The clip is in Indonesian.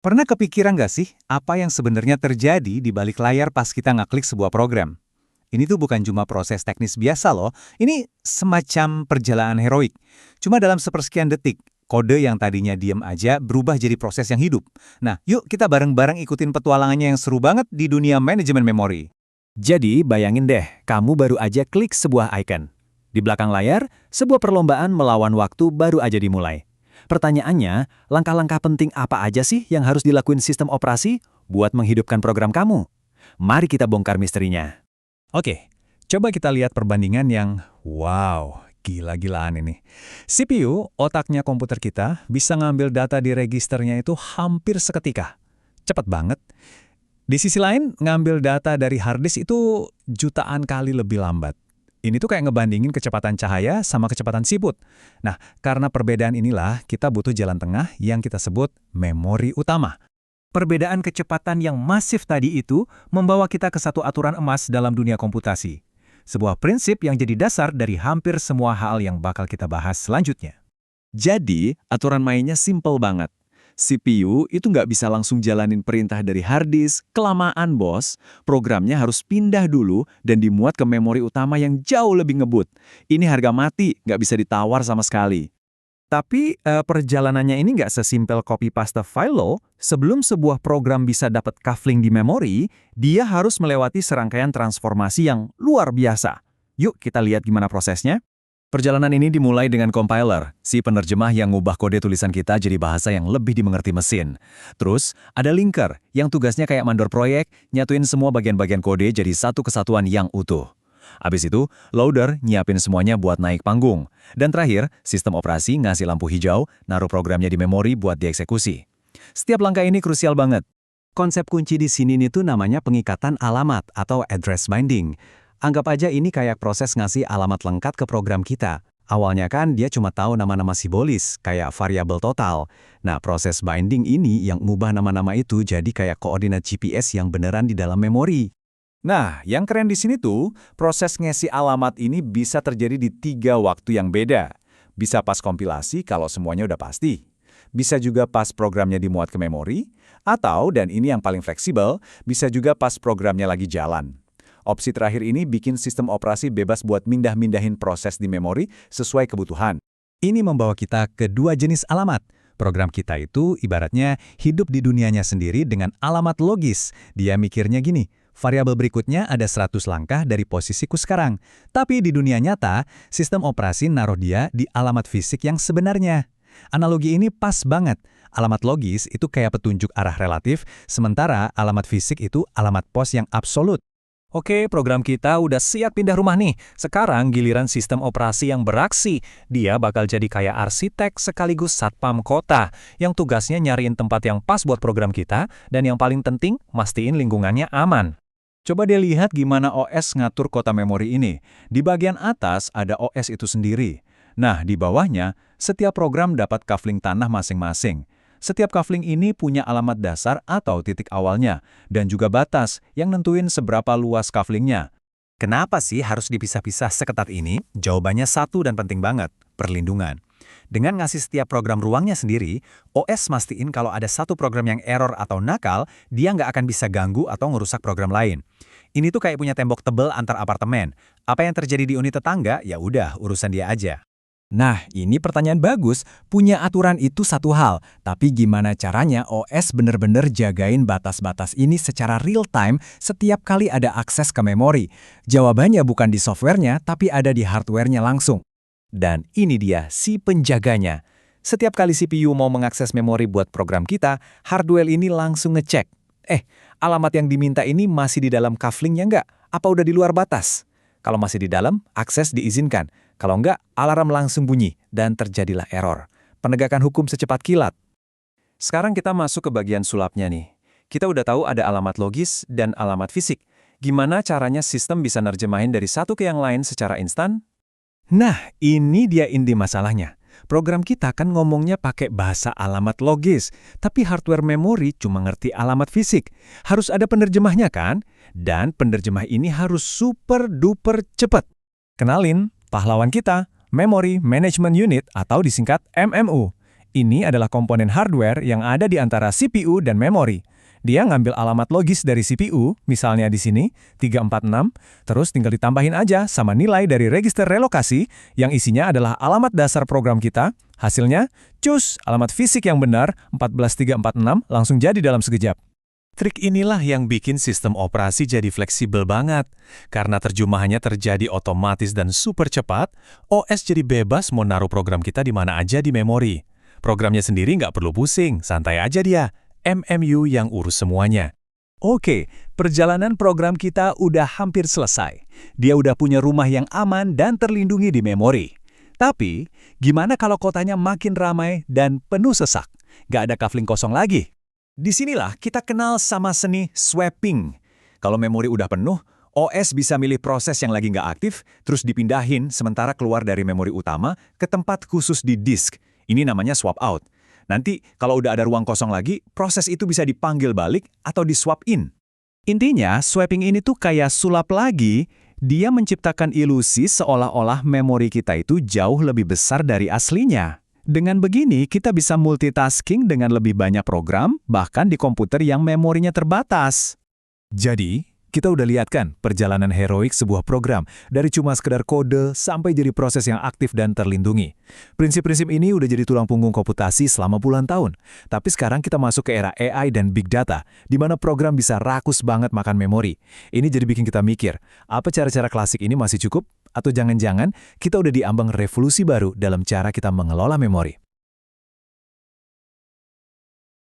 Pernah kepikiran nggak sih apa yang sebenarnya terjadi di balik layar pas kita ngeklik sebuah program? Ini tuh bukan cuma proses teknis biasa loh, ini semacam perjalanan heroik. Cuma dalam sepersekian detik, kode yang tadinya diem aja berubah jadi proses yang hidup. Nah, yuk kita bareng-bareng ikutin petualangannya yang seru banget di dunia manajemen memori. Jadi, bayangin deh, kamu baru aja klik sebuah icon. Di belakang layar, sebuah perlombaan melawan waktu baru aja dimulai. Pertanyaannya, langkah-langkah penting apa aja sih yang harus dilakuin sistem operasi buat menghidupkan program kamu? Mari kita bongkar misterinya. Oke, coba kita lihat perbandingan yang wow, gila-gilaan ini. CPU, otaknya komputer kita, bisa ngambil data di registernya itu hampir seketika. Cepat banget. Di sisi lain, ngambil data dari hard disk itu jutaan kali lebih lambat. Ini tuh kayak ngebandingin kecepatan cahaya sama kecepatan siput. Nah, karena perbedaan inilah kita butuh jalan tengah yang kita sebut memori utama. Perbedaan kecepatan yang masif tadi itu membawa kita ke satu aturan emas dalam dunia komputasi. Sebuah prinsip yang jadi dasar dari hampir semua hal yang bakal kita bahas selanjutnya. Jadi, aturan mainnya simple banget. CPU itu nggak bisa langsung jalanin perintah dari hard disk, kelamaan bos. Programnya harus pindah dulu dan dimuat ke memori utama yang jauh lebih ngebut. Ini harga mati, nggak bisa ditawar sama sekali. Tapi perjalanannya ini nggak sesimpel copy-paste file loh. Sebelum sebuah program bisa dapat kafling di memori, dia harus melewati serangkaian transformasi yang luar biasa. Yuk kita lihat gimana prosesnya. Perjalanan ini dimulai dengan compiler, si penerjemah yang ngubah kode tulisan kita jadi bahasa yang lebih dimengerti mesin. Terus, ada linker, yang tugasnya kayak mandor proyek, nyatuin semua bagian-bagian kode jadi satu kesatuan yang utuh. Abis itu, loader nyiapin semuanya buat naik panggung. Dan terakhir, sistem operasi ngasih lampu hijau, naruh programnya di memori buat dieksekusi. Setiap langkah ini krusial banget. Konsep kunci di sini nih tuh namanya pengikatan alamat atau address binding. Anggap aja ini kayak proses ngasih alamat lengkap ke program kita. Awalnya kan dia cuma tahu nama-nama simbolis, kayak variabel total. Nah, proses binding ini yang ngubah nama-nama itu jadi kayak koordinat GPS yang beneran di dalam memori. Nah, yang keren di sini tuh, proses ngisi alamat ini bisa terjadi di 3 waktu yang beda. Bisa pas kompilasi kalau semuanya udah pasti. Bisa juga pas programnya dimuat ke memori, atau, dan ini yang paling fleksibel, bisa juga pas programnya lagi jalan. Opsi terakhir ini bikin sistem operasi bebas buat mindah-mindahin proses di memori sesuai kebutuhan. Ini membawa kita ke 2 jenis alamat. Program kita itu ibaratnya hidup di dunianya sendiri dengan alamat logis. Dia mikirnya gini, variabel berikutnya ada 100 langkah dari posisiku sekarang. Tapi di dunia nyata, sistem operasi naruh dia di alamat fisik yang sebenarnya. Analogi ini pas banget. Alamat logis itu kayak petunjuk arah relatif, sementara alamat fisik itu alamat pos yang absolut. Oke, program kita udah siap pindah rumah nih. Sekarang giliran sistem operasi yang beraksi. Dia bakal jadi kayak arsitek sekaligus satpam kota, yang tugasnya nyariin tempat yang pas buat program kita, dan yang paling penting, mastiin lingkungannya aman. Coba deh lihat gimana OS ngatur kota memori ini. Di bagian atas ada OS itu sendiri. Nah, di bawahnya, setiap program dapat kafling tanah masing-masing. Setiap kafling ini punya alamat dasar atau titik awalnya, dan juga batas yang nentuin seberapa luas kaflingnya. Kenapa sih harus dipisah-pisah seketat ini? Jawabannya satu dan penting banget, perlindungan. Dengan ngasih setiap program ruangnya sendiri, OS mastiin kalau ada satu program yang error atau nakal, dia nggak akan bisa ganggu atau ngerusak program lain. Ini tuh kayak punya tembok tebel antar apartemen. Apa yang terjadi di unit tetangga, ya udah urusan dia aja. Nah, ini pertanyaan bagus. Punya aturan itu satu hal, tapi gimana caranya OS bener-bener jagain batas-batas ini secara real time setiap kali ada akses ke memori? Jawabannya bukan di softwarenya, tapi ada di hardwarenya langsung. Dan ini dia si penjaganya. Setiap kali CPU mau mengakses memori buat program kita, hardware ini langsung ngecek. Alamat yang diminta ini masih di dalam kaflingnya nggak? Apa udah di luar batas? Kalau masih di dalam, akses diizinkan. Kalau enggak, alarm langsung bunyi dan terjadilah error. Penegakan hukum secepat kilat. Sekarang kita masuk ke bagian sulapnya nih. Kita udah tahu ada alamat logis dan alamat fisik. Gimana caranya sistem bisa nerjemahin dari satu ke yang lain secara instan? Nah, ini dia inti masalahnya. Program kita kan ngomongnya pakai bahasa alamat logis, tapi hardware memori cuma ngerti alamat fisik. Harus ada penerjemahnya kan? Dan penerjemah ini harus super duper cepat. Kenalin, pahlawan kita, Memory Management Unit atau disingkat MMU. Ini adalah komponen hardware yang ada di antara CPU dan memori. Dia ngambil alamat logis dari CPU, misalnya di sini, 346, terus tinggal ditambahin aja sama nilai dari register relokasi yang isinya adalah alamat dasar program kita. Hasilnya, cus, alamat fisik yang benar, 14346, langsung jadi dalam sekejap. Trik inilah yang bikin sistem operasi jadi fleksibel banget. Karena terjemahannya terjadi otomatis dan super cepat, OS jadi bebas mau naruh program kita di mana aja di memori. Programnya sendiri nggak perlu pusing, santai aja dia. MMU yang urus semuanya. Oke, perjalanan program kita udah hampir selesai. Dia udah punya rumah yang aman dan terlindungi di memori. Tapi, gimana kalau kotanya makin ramai dan penuh sesak? Nggak ada kafling kosong lagi. Disinilah kita kenal sama seni swapping. Kalau memori udah penuh, OS bisa milih proses yang lagi nggak aktif, terus dipindahin sementara keluar dari memori utama ke tempat khusus di disk. Ini namanya swap out. Nanti kalau udah ada ruang kosong lagi, proses itu bisa dipanggil balik atau di-swap in. Intinya, swapping ini tuh kayak sulap lagi. Dia menciptakan ilusi seolah-olah memori kita itu jauh lebih besar dari aslinya. Dengan begini, kita bisa multitasking dengan lebih banyak program, bahkan di komputer yang memorinya terbatas. Jadi, kita udah lihat kan perjalanan heroik sebuah program, dari cuma sekedar kode sampai jadi proses yang aktif dan terlindungi. Prinsip-prinsip ini udah jadi tulang punggung komputasi selama puluhan tahun. Tapi sekarang kita masuk ke era AI dan Big Data, di mana program bisa rakus banget makan memori. Ini jadi bikin kita mikir, apa cara-cara klasik ini masih cukup? Atau jangan-jangan kita udah diambang revolusi baru dalam cara kita mengelola memori?